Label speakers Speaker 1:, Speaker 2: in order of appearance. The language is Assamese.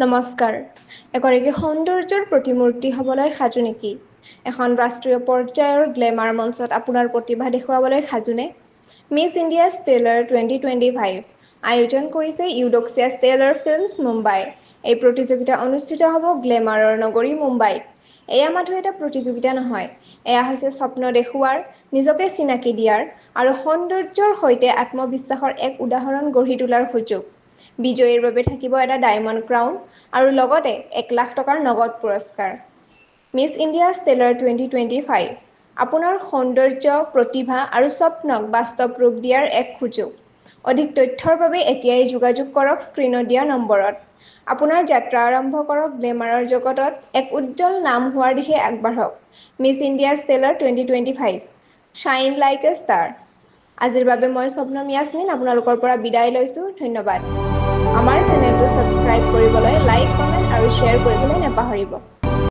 Speaker 1: নমস্কাৰ। এগৰাকী সৌন্দৰ্যৰ প্ৰতিমূৰ্তি হ'বলৈ সাজু নেকি? এখন ৰাষ্ট্ৰীয় পৰ্যায়ৰ গ্লেমাৰ মঞ্চত আপোনাৰ প্ৰতিভা দেখুৱাবলৈ সাজুনে? মিছ ইণ্ডিয়া ষ্টেলাৰ 2025 আয়োজন কৰিছে ইউডক্সিয়া ষ্টেলাৰ ফিল্মছ মুম্বাই। এই প্ৰতিযোগিতা অনুষ্ঠিত হ'ব গ্লেমাৰৰ নগৰী মুম্বাইত। এয়া মাথো এটা প্ৰতিযোগিতা নহয়, এয়া হৈছে স্বপ্ন দেখুওৱাৰ, নিজকে চিনাকি দিয়াৰ আৰু সৌন্দৰ্যৰ সৈতে আত্মবিশ্বাসৰ এক উদাহৰণ গঢ়ি তোলাৰ সুযোগ। বিজয়ীৰ বাবে থাকিব এটা ডায়মণ্ড ক্ৰাউন আৰু লগতে 1 লাখ টকাৰ নগদ পুৰস্কাৰ। মিছ ইণ্ডিয়া ষ্টেলাৰ 2025 আপোনাৰ সৌন্দৰ্য, প্ৰতিভা আৰু স্বপ্নক বাস্তৱ ৰূপ দিয়াৰ এক সুযোগ। অধিক তথ্যৰ বাবে এতিয়াই যোগাযোগ কৰক স্ক্ৰীনত দিয়া নম্বৰত। আপোনাৰ যাত্ৰা আৰম্ভ কৰক গ্লেমাৰৰ জগতত এক উজ্জ্বল নাম হোৱাৰ দিশে আগবাঢ়ক। Miss India ষ্টেলাৰ 2025 shine like a star. আজিৰ বাবে মই শবনম য়াসমিন আপোনালোকৰ পৰা বিদায় লৈছোঁ। ধন্যবাদ। আমাৰ চেনেলটো ছাবস্ক্ৰাইব কৰিবলৈ, লাইক, কমেণ্ট আৰু শ্বেয়াৰ কৰিবলৈ নাপাহৰিব।